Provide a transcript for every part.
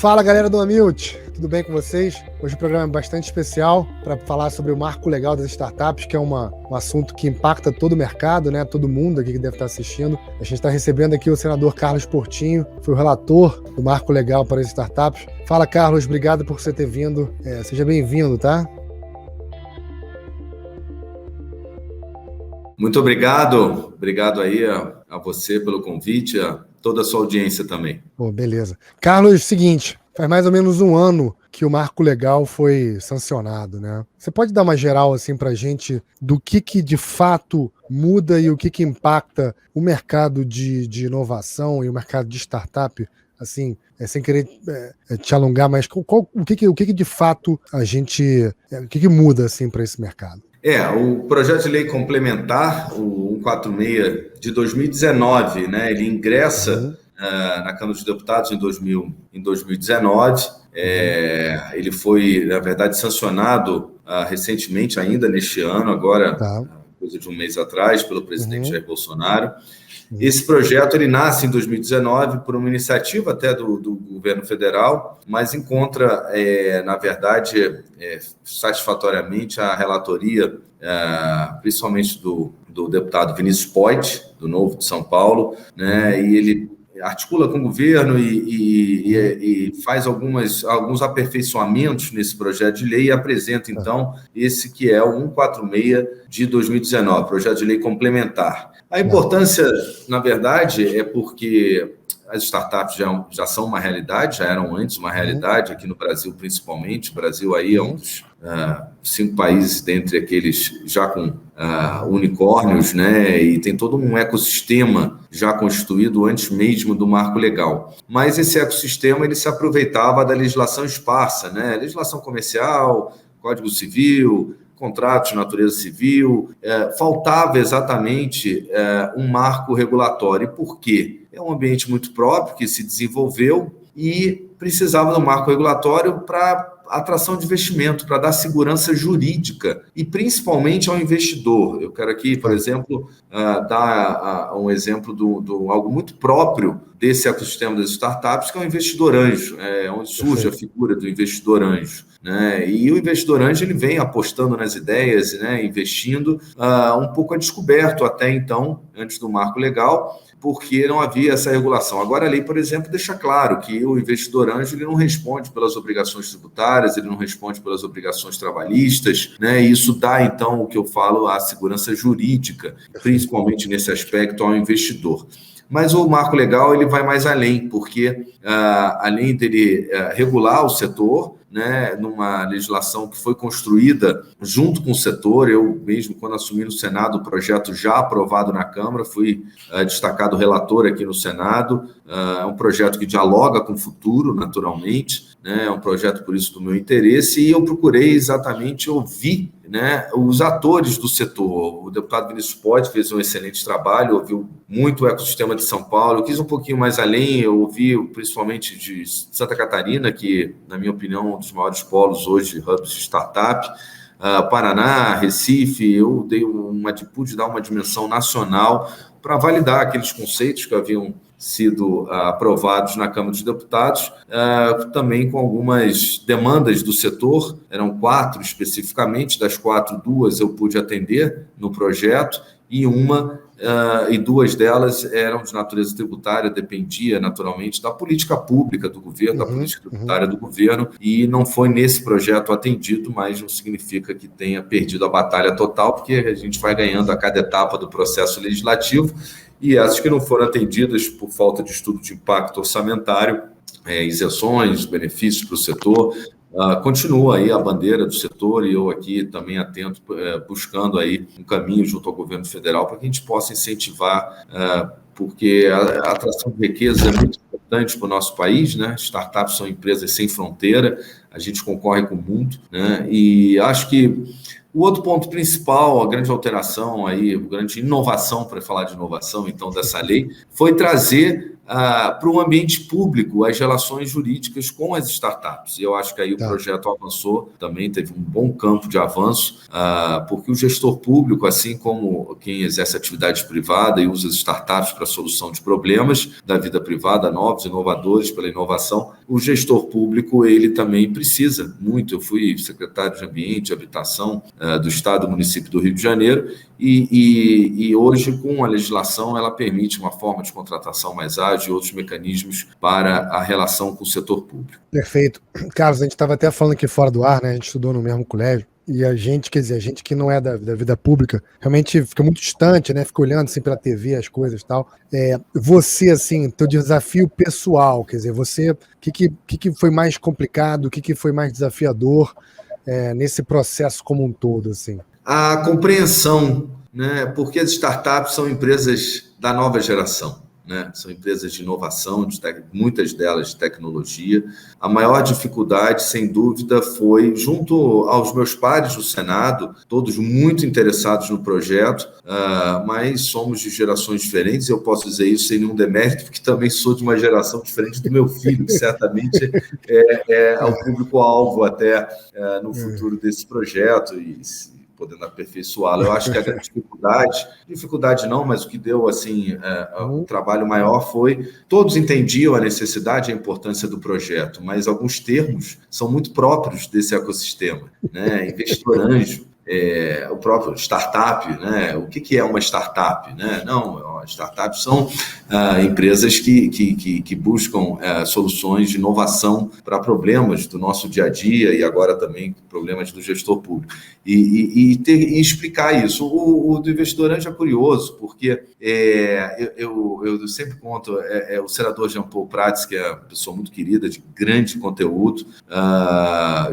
Fala, galera do Amilt, tudo bem com vocês? Hoje o programa é bastante especial para falar sobre o marco legal das startups, que é um assunto que impacta todo o mercado, né? Todo mundo aqui que deve estar assistindo. A gente está recebendo aqui o senador Carlos Portinho, foi o relator do marco legal para as startups. Fala, Carlos, obrigado por você ter vindo. Seja bem-vindo, tá? Muito obrigado. Obrigado aí a você pelo convite, a toda a sua audiência também. Pô, beleza. Carlos, seguinte, faz mais ou menos um ano que o marco legal foi sancionado, né? Você pode dar uma geral assim pra gente do que de fato muda e o que impacta o mercado de inovação e o mercado de startup? Assim, sem querer te alongar, mas o que de fato o que muda assim para esse mercado? O projeto de lei complementar, o 146 de 2019, né? Ele ingressa na Câmara dos Deputados em 2019. Ele foi, na verdade, sancionado recentemente, ainda neste ano, agora, coisa de um mês atrás, pelo presidente Jair Bolsonaro. Esse projeto ele nasce em 2019 por uma iniciativa até do governo federal, mas encontra, na verdade, satisfatoriamente a relatoria, principalmente do deputado Vinícius Poit, do Novo de São Paulo, né? E ele articula com o governo e faz alguns aperfeiçoamentos nesse projeto de lei e apresenta, então, esse que é o 146 de 2019, projeto de lei complementar. A importância, na verdade, é porque as startups já são uma realidade, já eram antes uma realidade, aqui no Brasil principalmente. O Brasil aí é um dos 5 países dentre aqueles já com unicórnios, né? E tem todo um ecossistema já constituído antes mesmo do marco legal. Mas esse ecossistema ele se aproveitava da legislação esparsa, né? Legislação comercial, Código Civil, contratos de natureza civil, faltava exatamente um marco regulatório. Por quê? É um ambiente muito próprio que se desenvolveu e precisava de um marco regulatório para atração de investimento, para dar segurança jurídica e principalmente ao investidor. Eu quero aqui, por exemplo, dar um exemplo de algo muito próprio desse ecossistema das startups, que é o investidor anjo, onde surge a figura do investidor anjo, né? E o investidor anjo ele vem apostando nas ideias, né? Investindo um pouco a descoberto até então, antes do marco legal, porque não havia essa regulação. Agora a lei, por exemplo, deixa claro que o investidor anjo ele não responde pelas obrigações tributárias, ele não responde pelas obrigações trabalhistas, né? E isso dá, então, o que eu falo, a segurança jurídica, principalmente nesse aspecto ao investidor. Mas o marco legal ele vai mais além, porque além dele regular o setor, né, numa legislação que foi construída junto com o setor, eu mesmo, quando assumi no Senado, o projeto já aprovado na Câmara, fui destacado relator aqui no Senado. É um projeto que dialoga com o futuro, naturalmente, né, é um projeto, por isso, do meu interesse, e eu procurei exatamente ouvir, né, os atores do setor. O deputado Vinícius Poit fez um excelente trabalho, ouviu muito o ecossistema de São Paulo. Eu quis um pouquinho mais além, eu ouvi principalmente de Santa Catarina, que, na minha opinião, é um dos maiores polos hoje, hubs de startup, Paraná, Recife. Eu pude dar uma dimensão nacional para validar aqueles conceitos que haviam sido aprovados na Câmara dos Deputados, também com algumas demandas do setor. Eram 4 especificamente, das 4, 2 eu pude atender no projeto, e 2 delas eram de natureza tributária, dependia naturalmente da política pública do governo, da política tributária do governo, e não foi nesse projeto atendido, mas não significa que tenha perdido a batalha total, porque a gente vai ganhando a cada etapa do processo legislativo, e essas que não foram atendidas por falta de estudo de impacto orçamentário, isenções, benefícios para o setor, continua aí a bandeira do setor, e eu aqui também atento, buscando aí um caminho junto ao governo federal para que a gente possa incentivar, porque a atração de riqueza é muito importante para o nosso país, né? Startups são empresas sem fronteira, a gente concorre com o mundo, né? E acho que o outro ponto principal, a grande alteração aí, a grande inovação, para falar de inovação, então, dessa lei, foi trazer para o ambiente público as relações jurídicas com as startups. E eu acho que aí o projeto avançou, também teve um bom campo de avanço, porque o gestor público, assim como quem exerce atividade privada e usa as startups para a solução de problemas da vida privada, novos, inovadores pela inovação, o gestor público ele também precisa muito. Eu fui secretário de Ambiente e Habitação do Estado e Município do Rio de Janeiro, e hoje, com a legislação, ela permite uma forma de contratação mais ágil e outros mecanismos para a relação com o setor público. Perfeito. Carlos, a gente estava até falando aqui fora do ar, né? A gente estudou no mesmo colégio, e a gente, quer dizer, a gente que não é da vida pública, realmente fica muito distante, né? Fica olhando assim pela TV as coisas e tal. Você, assim, teu desafio pessoal, quer dizer, você, o que foi mais complicado, o que foi mais desafiador nesse processo como um todo, assim? A compreensão, né? Porque as startups são empresas da nova geração, né? São empresas de inovação, muitas delas de tecnologia. A maior dificuldade, sem dúvida, foi junto aos meus pares do Senado, todos muito interessados no projeto, mas somos de gerações diferentes. Eu posso dizer isso sem nenhum demérito, porque também sou de uma geração diferente do meu filho, que certamente é o público-alvo até no futuro desse projeto e podendo aperfeiçoá-lo. Eu acho que a dificuldade não, mas o que deu assim, o trabalho maior foi, todos entendiam a necessidade e a importância do projeto, mas alguns termos são muito próprios desse ecossistema, né? Investidor anjo, o próprio startup, né? O que é uma startup, né? Não, startups são empresas que buscam soluções de inovação para problemas do nosso dia a dia e agora também problemas do gestor público. E explicar isso. O do investidor anjo é curioso, porque eu sempre conto, o senador Jean Paul Prats, que é uma pessoa muito querida, de grande conteúdo,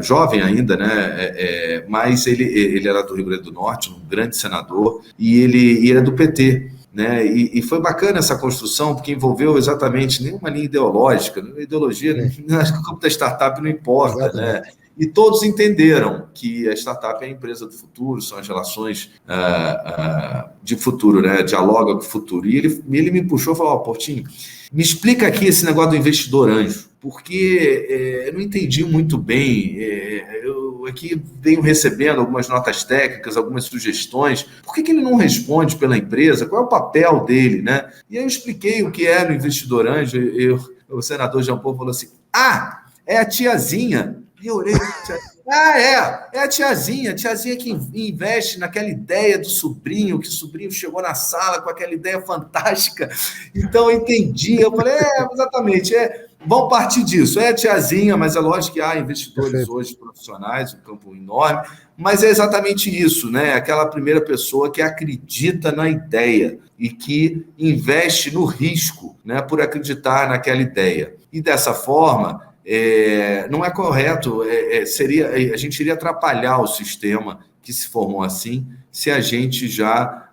jovem ainda, né? Mas ele era do Rio Grande do Norte, um grande senador, e ele era do PT. Né? E foi bacana essa construção, porque envolveu exatamente nenhuma linha ideológica, ideologia, acho que o campo da startup não importa, né? E todos entenderam que a startup é a empresa do futuro, são as relações de futuro, né? Dialoga com o futuro. E ele me puxou e falou: Portinho, me explica aqui esse negócio do investidor anjo, porque eu não entendi muito bem. Eu aqui venho recebendo algumas notas técnicas, algumas sugestões. Por que ele não responde pela empresa? Qual é o papel dele, né? E aí eu expliquei o que era o investidor anjo. O senador Jean Paul falou assim: é a tiazinha. E eu olhei, é a tiazinha que investe naquela ideia do sobrinho, que o sobrinho chegou na sala com aquela ideia fantástica. Então eu entendi, eu falei, exatamente, vamos partir disso. É a tiazinha, mas é lógico que há investidores hoje profissionais, um campo enorme, mas é exatamente isso, né? Aquela primeira pessoa que acredita na ideia e que investe no risco, né, por acreditar naquela ideia. E dessa forma, não é correto, a gente iria atrapalhar o sistema que se formou assim, se a gente já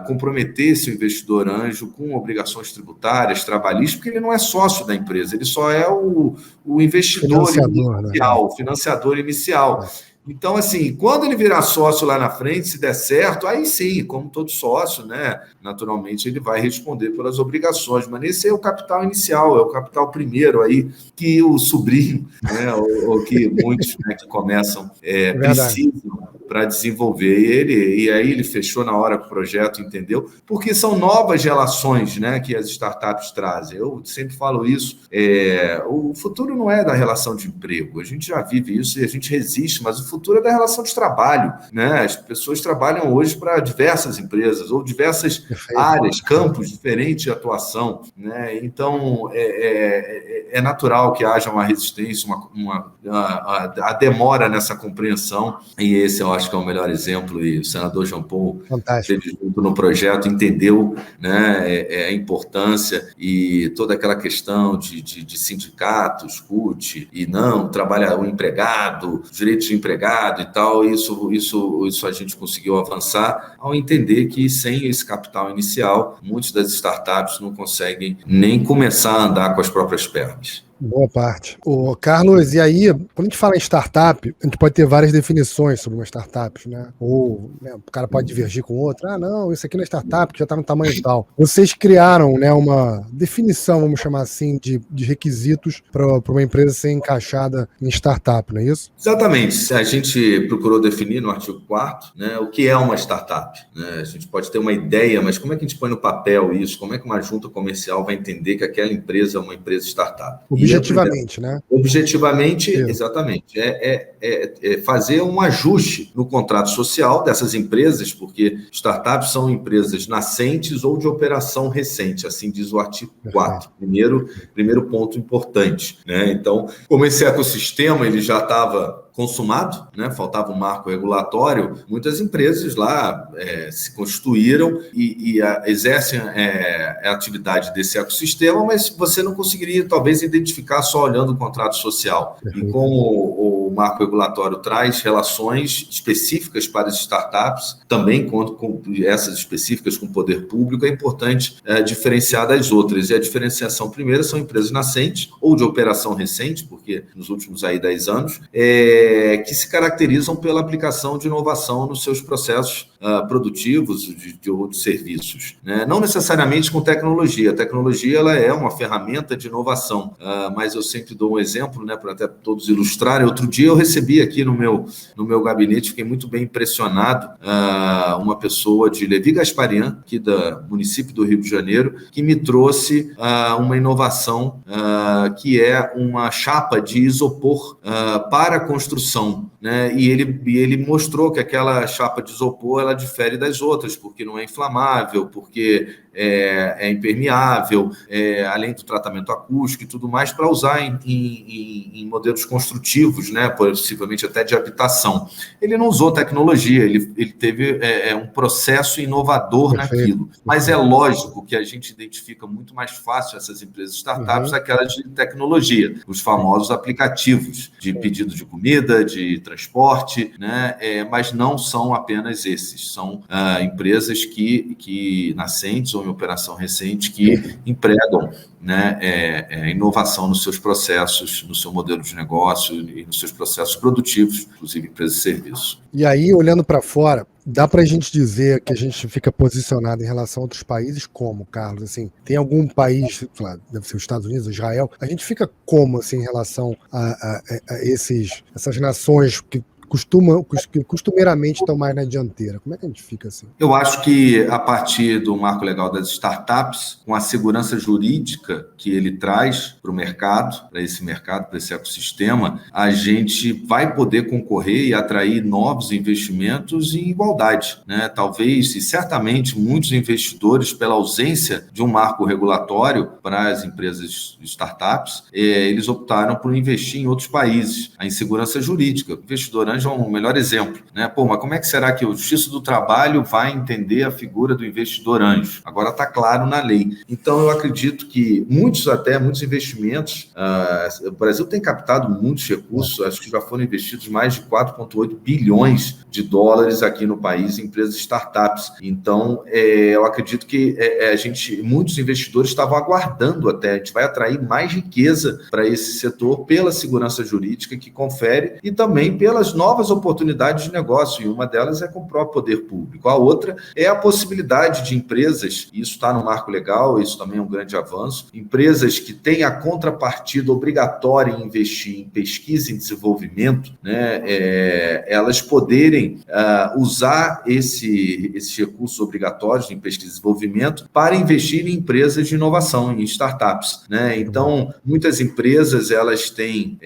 comprometesse o investidor anjo com obrigações tributárias, trabalhistas, porque ele não é sócio da empresa, ele só é o investidor inicial, o financiador inicial. Então, assim, quando ele virar sócio lá na frente, se der certo, aí sim, como todo sócio, né, naturalmente ele vai responder pelas obrigações, mas esse é o capital inicial, é o capital primeiro aí que o sobrinho, né, ou que muitos, né, que começam precisam para desenvolver. E aí ele fechou na hora com o projeto, entendeu? Porque são novas relações, né, que as startups trazem. Eu sempre falo isso. O futuro não é da relação de emprego. A gente já vive isso e a gente resiste, mas o futuro é da relação de trabalho, né? As pessoas trabalham hoje para diversas empresas ou diversas áreas, campos diferentes de atuação, né? Então, é natural que haja uma resistência, a demora nessa compreensão, e esse eu acho que é o melhor exemplo, e o senador Jean Paul esteve junto no projeto, entendeu, né, a importância e toda aquela questão de sindicatos, CUT, e não, trabalha o empregado, direitos de empregado e tal, isso a gente conseguiu avançar ao entender que sem esse capital inicial, muitas das startups não conseguem nem começar a andar com as próprias pernas. Boa parte. Ô, Carlos, e aí, quando a gente fala em startup, a gente pode ter várias definições sobre uma startup, né? Ou né, o cara pode divergir com outro. Ah, não, isso aqui não é startup, que já está no tamanho tal. Vocês criaram, né, uma definição, vamos chamar assim, de requisitos para uma empresa ser encaixada em startup, não é isso? Exatamente. A gente procurou definir no artigo 4º, né, o que é uma startup. Né? A gente pode ter uma ideia, mas como é que a gente põe no papel isso? Como é que uma junta comercial vai entender que aquela empresa é uma empresa startup? Objetivamente, né? Objetivamente, exatamente. É fazer um ajuste no contrato social dessas empresas, porque startups são empresas nascentes ou de operação recente, assim diz o artigo 4º. Primeiro ponto importante. Né? Então, como esse ecossistema ele já estava consumado, né? Faltava um marco regulatório, muitas empresas lá se constituíram e exercem a atividade desse ecossistema, mas você não conseguiria talvez identificar só olhando o contrato social. E como o marco regulatório traz relações específicas para as startups, também com essas específicas com o poder público, é importante diferenciar das outras. E a diferenciação primeira são empresas nascentes ou de operação recente, porque nos últimos 10 anos, que se caracterizam pela aplicação de inovação nos seus processos produtivos de serviços. Né? Não necessariamente com tecnologia. A tecnologia ela é uma ferramenta de inovação, mas eu sempre dou um exemplo, né, para até todos ilustrarem. Outro dia eu recebi aqui no meu gabinete, fiquei muito bem impressionado, uma pessoa de Levi Gasparian, aqui do município do Rio de Janeiro, que me trouxe uma inovação que é uma chapa de isopor para construção, né? E ele mostrou que aquela chapa de isopor ela difere das outras, porque não é inflamável, porque é impermeável, além do tratamento acústico e tudo mais, para usar em modelos construtivos, né? Possivelmente até de habitação. Ele não usou tecnologia, ele teve um processo inovador naquilo. Mas é lógico que a gente identifica muito mais fácil essas empresas startups, aquelas de tecnologia, os famosos aplicativos de pedido de comida, de transporte, né? Mas não são apenas esses, são empresas que nascentes ou em operação recente que empregam, né, inovação nos seus processos, no seu modelo de negócio e nos seus processos produtivos, inclusive empresas de serviço. E aí, olhando para fora, dá para a gente dizer que a gente fica posicionado em relação a outros países como, Carlos? Assim, tem algum país, sei lá, deve ser os Estados Unidos, Israel, a gente fica como assim, em relação a essas nações que costumeiramente estão mais na dianteira? Como é que a gente fica assim? Eu acho que a partir do marco legal das startups, com a segurança jurídica que ele traz para o mercado, para esse ecossistema, a gente vai poder concorrer e atrair novos investimentos em igualdade, né? Talvez e certamente muitos investidores, pela ausência de um marco regulatório para as empresas startups, eles optaram por investir em outros países. A insegurança jurídica, o investidor é um melhor exemplo, né? Mas como é que será que o Justiça do Trabalho vai entender a figura do investidor anjo? Agora está claro na lei. Então, eu acredito que muitos investimentos, o Brasil tem captado muitos recursos, acho que já foram investidos mais de 4,8 bilhões de dólares aqui no país em empresas startups. Então, eu acredito que muitos investidores estavam aguardando até, a gente vai atrair mais riqueza para esse setor pela segurança jurídica que confere e também pelas novas oportunidades de negócio, e uma delas é com o próprio poder público. A outra é a possibilidade de empresas, e isso está no marco legal, isso também é um grande avanço, empresas que têm a contrapartida obrigatória em investir em pesquisa e desenvolvimento, né, elas poderem usar esses recursos obrigatórios em pesquisa e desenvolvimento para investir em empresas de inovação, em startups, né? Então, muitas empresas elas têm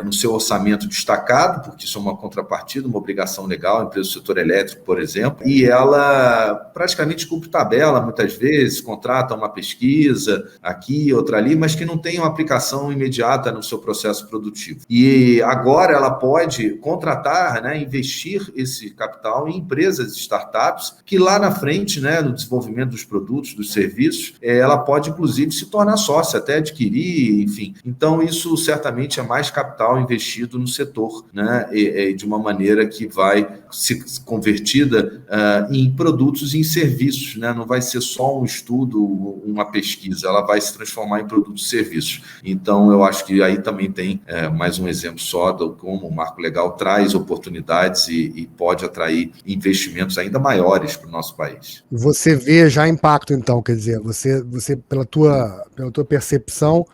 no seu orçamento destacado, porque isso é uma contrapartida, uma obrigação legal, empresa do setor elétrico, por exemplo, e ela praticamente cumpre tabela, muitas vezes, contrata uma pesquisa aqui, outra ali, mas que não tem uma aplicação imediata no seu processo produtivo. E agora ela pode contratar, né, investir esse capital em empresas, startups, que lá na frente, né, no desenvolvimento dos produtos, dos serviços, ela pode, inclusive, se tornar sócia, até adquirir, enfim. Então, isso certamente é mais capital investido no setor, né? né, de uma maneira que vai ser convertida em produtos e em serviços, né? Não vai ser só um estudo, uma pesquisa, ela vai se transformar em produtos e serviços. Então, eu acho que aí também tem mais um exemplo só de como o Marco Legal traz oportunidades e pode atrair investimentos ainda maiores para o nosso país. Você vê já impacto, então, quer dizer, você pela tua percepção,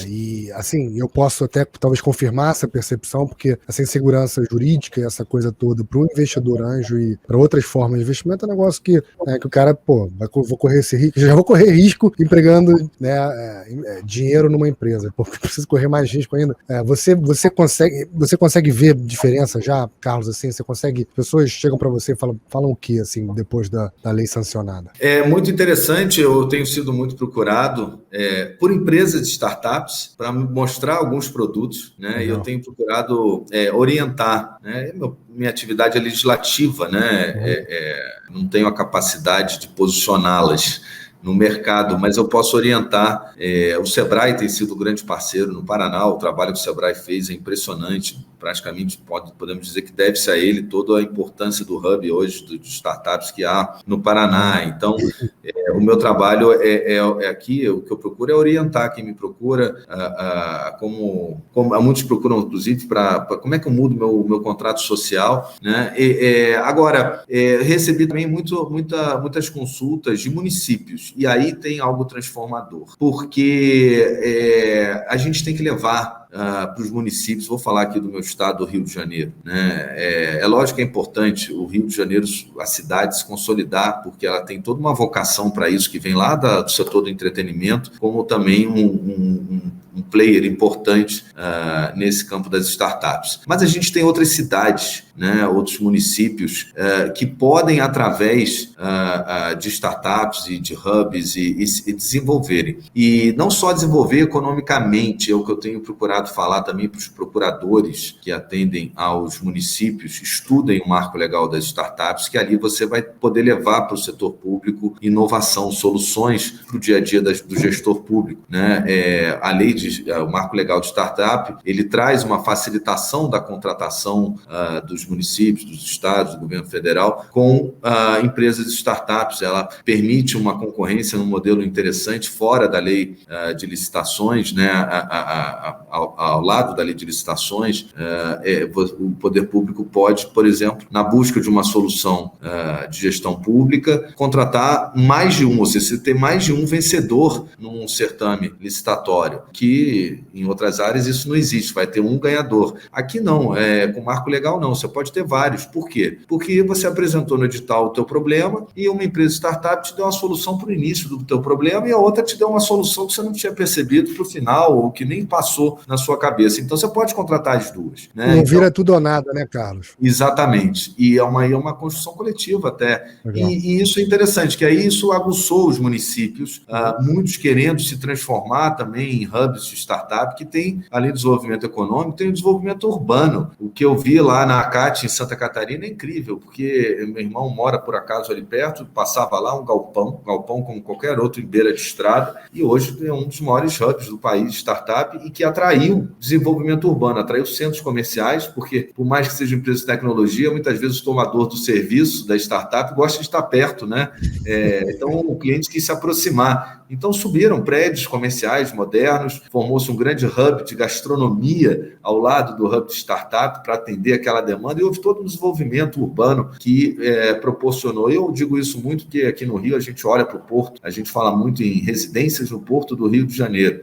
e assim, eu posso até talvez confirmar essa percepção, porque essa insegurança jurídica e essa coisa toda para o investidor anjo e para outras formas de investimento é um negócio que o cara, vou correr esse risco, já vou correr risco empregando, né, dinheiro numa empresa, porque preciso correr mais risco ainda. Você consegue ver diferença já, Carlos, assim, pessoas chegam para você e falam o que, assim, depois da lei sancionada? É muito interessante, eu tenho sido muito procurado por empresas de startups para mostrar alguns produtos, né? E eu tenho procurado orientar, né? Minha atividade é legislativa, né? Não tenho a capacidade de posicioná-las no mercado, mas eu posso orientar. O Sebrae tem sido um grande parceiro no Paraná, o trabalho que o Sebrae fez é impressionante, praticamente podemos dizer que deve-se a ele toda a importância do hub hoje, de startups que há no Paraná. Então, o meu trabalho aqui, o que eu procuro é orientar quem me procura, como muitos procuram, inclusive, para como é que eu mudo meu contrato social, né? Agora, recebi também muitas consultas de municípios, e aí tem algo transformador, porque a gente tem que levar para os municípios. Vou falar aqui do meu estado, do Rio de Janeiro, né? É lógico que é importante o Rio de Janeiro, a cidade, se consolidar, porque ela tem toda uma vocação para isso, que vem lá do setor do entretenimento, como também um player importante nesse campo das startups. Mas a gente tem outras cidades, né, outros municípios que podem, através de startups e de hubs, e desenvolverem. E não só desenvolver economicamente, é o que eu tenho procurado falar também para os procuradores que atendem aos municípios, estudem o marco legal das startups, que ali você vai poder levar para o setor público inovação, soluções para o dia a dia do gestor público, né? O marco legal de startup, ele traz uma facilitação da contratação dos municípios, dos estados, do governo federal com empresas de startups. Ela permite uma concorrência num modelo interessante fora da lei de licitações, né? Ao lado da lei de licitações, o poder público pode, por exemplo, na busca de uma solução de gestão pública, contratar mais de um, ou seja, você ter mais de um vencedor num certame licitatório, que em outras áreas isso não existe, vai ter um ganhador. Aqui não, com marco legal não, você pode ter vários. Por quê? Porque você apresentou no edital o teu problema e uma empresa startup te deu uma solução para o início do teu problema e a outra te deu uma solução que você não tinha percebido para o final, ou que nem passou na sua cabeça. Então você pode contratar as duas, né? Não vira tudo ou nada, né, Carlos? Exatamente. E é uma construção coletiva até. E isso é interessante, que aí isso aguçou os municípios, muitos querendo se transformar também em hubs de startup, que tem, além do desenvolvimento econômico, tem o desenvolvimento urbano. O que eu vi lá na ACAT, em Santa Catarina, é incrível, porque meu irmão mora, por acaso, ali perto, passava lá um galpão como qualquer outro em beira de estrada, e hoje é um dos maiores hubs do país de startup, e que atraiu desenvolvimento urbano, atraiu centros comerciais, porque, por mais que seja empresa de tecnologia, muitas vezes o tomador do serviço da startup gosta de estar perto, né? Então, o cliente quis se aproximar. Então, subiram prédios comerciais modernos, formou-se um grande hub de gastronomia ao lado do hub de startup para atender aquela demanda, e houve todo um desenvolvimento urbano que proporcionou. Eu digo isso muito, porque aqui no Rio a gente olha para o Porto, a gente fala muito em residências no Porto do Rio de Janeiro.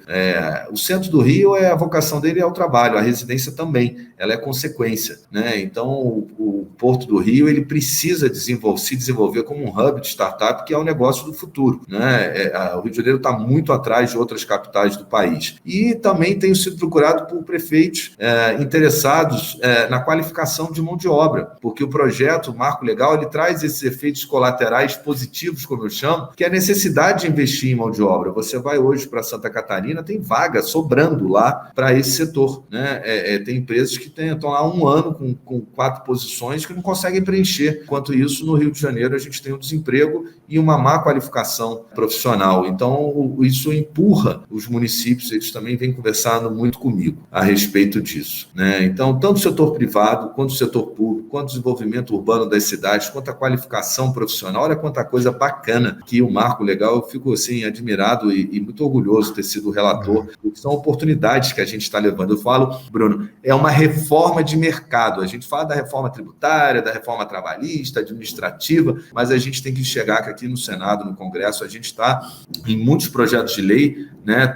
O centro do Rio, a vocação dele é o trabalho, a residência também, ela é consequência, né? Então, o Porto do Rio, ele precisa se desenvolver como um hub de startup, que é o negócio do futuro, né? O Rio de Janeiro está muito atrás de outras capitais do país. E também tenho sido procurado por prefeitos interessados na qualificação de mão de obra, porque o projeto, o marco legal, ele traz esses efeitos colaterais positivos, como eu chamo, que é a necessidade de investir em mão de obra. Você vai hoje para Santa Catarina, tem vaga sobrando lá para esse setor, né? Tem empresas que estão lá um ano com 4 posições que não conseguem preencher. Enquanto isso, no Rio de Janeiro, a gente tem um desemprego e uma má qualificação profissional. Então, isso empurra os municípios, eles também vêm conversando muito comigo a respeito disso, né? Então, tanto o setor privado, quanto o setor público, quanto o desenvolvimento urbano das cidades, quanto a qualificação profissional, olha quanta coisa bacana que o Marco Legal, eu fico assim admirado e muito orgulhoso de ter sido o relator, porque são oportunidades que a gente está levando. Eu falo, Bruno, é uma reforma de mercado. A gente fala da reforma tributária, da reforma trabalhista, administrativa, mas a gente tem que enxergar que aqui no Senado, no Congresso, a gente está em muitos projetos de lei, né,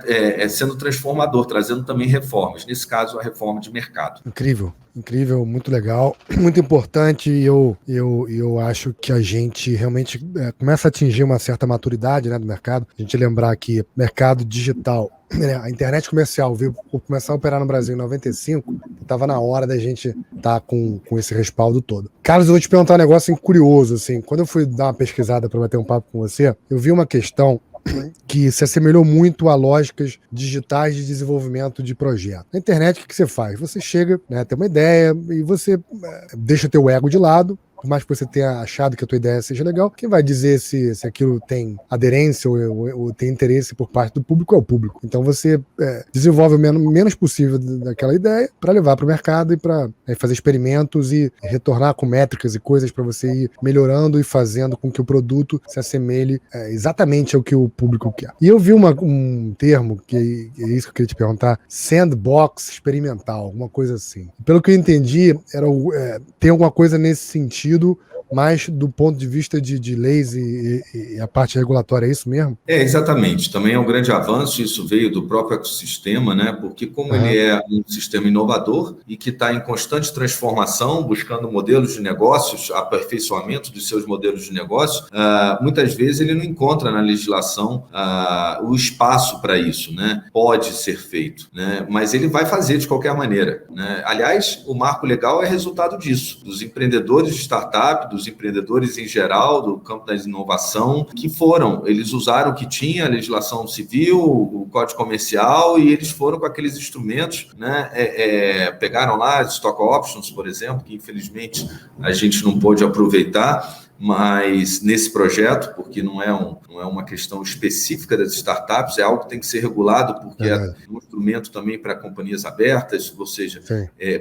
sendo transformador, trazendo também reformas. Nesse caso, a reforma de mercado. Incrível, muito legal, muito importante, e eu acho que a gente realmente começa a atingir uma certa maturidade, né, do mercado. A gente lembrar que mercado digital, a internet comercial veio começar a operar no Brasil em 95, estava na hora da gente estar com esse respaldo todo. Carlos, eu vou te perguntar um negócio curioso, assim, quando eu fui dar uma pesquisada para bater um papo com você, eu vi uma questão que se assemelhou muito a lógicas digitais de desenvolvimento de projeto. Na internet, o que você faz? Você chega, né, tem uma ideia e você deixa teu ego de lado. Por mais que você tenha achado que a tua ideia seja legal, quem vai dizer se aquilo tem aderência ou tem interesse por parte do público é o público. Então você desenvolve o menos possível daquela ideia para levar para o mercado e para fazer experimentos e retornar com métricas e coisas para você ir melhorando e fazendo com que o produto se assemelhe exatamente ao que o público quer. E eu vi um termo, que é isso que eu queria te perguntar, sandbox experimental, alguma coisa assim. Pelo que eu entendi, tem alguma coisa nesse sentido, mas do ponto de vista de leis e a parte regulatória, é isso mesmo? Exatamente. Também é um grande avanço, isso veio do próprio ecossistema, né? Porque como ele é um sistema inovador e que está em constante transformação, buscando modelos de negócios, aperfeiçoamento dos seus modelos de negócio, muitas vezes ele não encontra na legislação o espaço para isso, né? Pode ser feito, né? Mas ele vai fazer de qualquer maneira, né? Aliás, o marco legal é resultado disso, dos empreendedores de startup, dos empreendedores em geral, do campo da inovação, que eles usaram o que tinha, a legislação civil, o Código Comercial, e eles foram com aqueles instrumentos, né, pegaram lá as stock options, por exemplo, que infelizmente a gente não pôde aproveitar, mas nesse projeto, porque não é uma questão específica das startups, é algo que tem que ser regulado, porque é um instrumento também para companhias abertas, ou seja,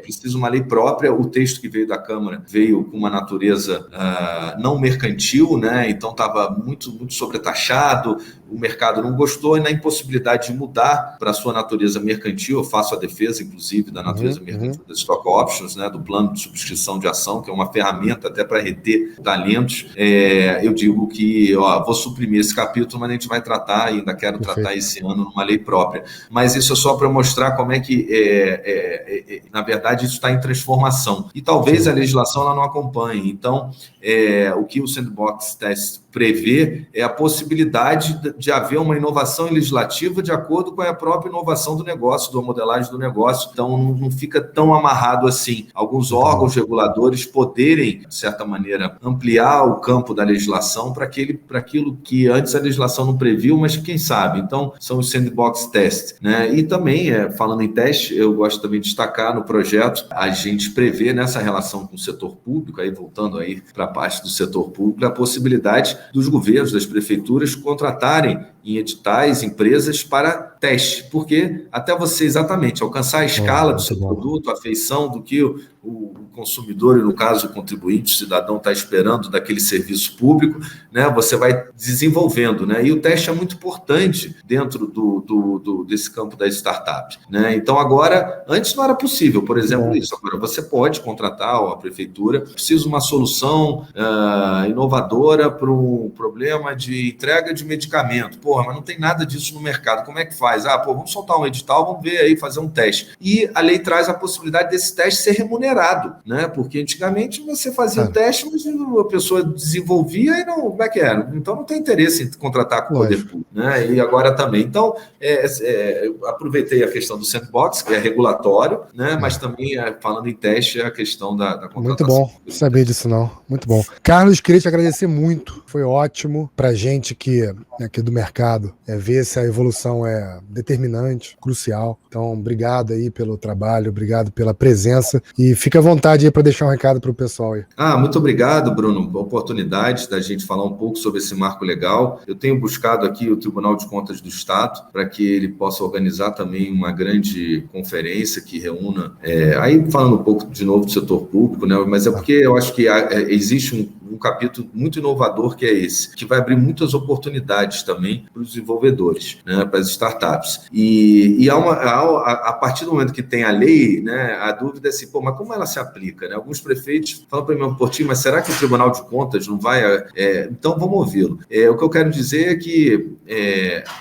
precisa uma lei própria. O texto que veio da Câmara veio com uma natureza não mercantil, né? Então estava muito, muito sobretaxado, o mercado não gostou, e na impossibilidade de mudar para a sua natureza mercantil, eu faço a defesa, inclusive, da natureza mercantil das stock options, né, do plano de subscrição de ação, que é uma ferramenta até para reter talentos. Eu digo que vou suprimir esse capítulo, mas a gente vai tratar, e ainda quero tratar esse ano numa lei própria. Mas isso é só para mostrar como é que, na verdade, isso está em transformação. E talvez a legislação ela não acompanhe. Então, o que o Sandbox Test prevê é a possibilidade de haver uma inovação legislativa de acordo com a própria inovação do negócio, da modelagem do negócio. Então, não fica tão amarrado assim. Alguns órgãos reguladores poderem, de certa maneira, ampliar o campo da legislação para aquilo que antes a legislação não previu, mas quem sabe. Então, são os sandbox tests, né? E também, falando em teste, eu gosto também de destacar no projeto, a gente prevê nessa relação com o setor público, aí voltando aí para a parte do setor público, a possibilidade dos governos, das prefeituras, contratarem em editais empresas para teste, porque até você exatamente alcançar a escala do seu produto, a feição do que o consumidor, e no caso o contribuinte, o cidadão está esperando daquele serviço público, né, você vai desenvolvendo, né, e o teste é muito importante dentro desse campo das startups, né, então agora, antes não era possível, por exemplo, isso, agora você pode contratar a prefeitura, precisa uma solução inovadora para um problema de entrega de medicamento, mas não tem nada disso no mercado, como é que faz? Vamos soltar um edital, vamos ver aí, fazer um teste, e a lei traz a possibilidade desse teste ser remunerado, né? Porque antigamente você fazia o teste, mas a pessoa desenvolvia e não, como é que era? Então não tem interesse em contratar com o poder público, né? E agora também. Então, eu aproveitei a questão do sandbox, que é regulatório, né? Mas também, falando em teste, é a questão da contratação. Muito bom, não sabia disso não, muito bom. Carlos, queria te agradecer muito, foi ótimo pra gente que aqui do mercado, ver se a evolução é determinante, crucial. Então, obrigado aí pelo trabalho, obrigado pela presença, e fica à vontade vontade aí para deixar um recado para o pessoal aí. Muito obrigado, Bruno, pela oportunidade da gente falar um pouco sobre esse marco legal. Eu tenho buscado aqui o Tribunal de Contas do Estado para que ele possa organizar também uma grande conferência que reúna, aí falando um pouco de novo do setor público, né? Mas é porque eu acho que existe um capítulo muito inovador que é esse, que vai abrir muitas oportunidades também para os desenvolvedores, né, para as startups. E a partir do momento que tem a lei, né, a dúvida é assim, mas como ela se aplica? Né? Alguns prefeitos falam para mim, Portinho, mas será que o Tribunal de Contas não vai... Então, vamos ouvi-lo. O que eu quero dizer é que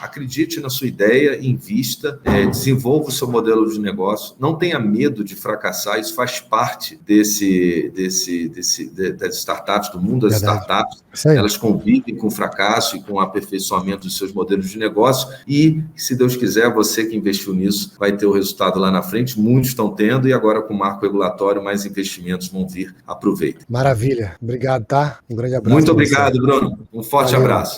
acredite na sua ideia, invista, desenvolva o seu modelo de negócio, não tenha medo de fracassar, isso faz parte das startups, do mundo das startups. Elas convivem com o fracasso e com o aperfeiçoamento dos seus modelos de negócio e, se Deus quiser, você que investiu nisso vai ter o resultado lá na frente. Muitos estão tendo e agora com o marco regulatório mais investimentos vão vir. Aproveita. Maravilha. Obrigado, tá? Um grande abraço. Muito obrigado, Bruno. Um forte abraço.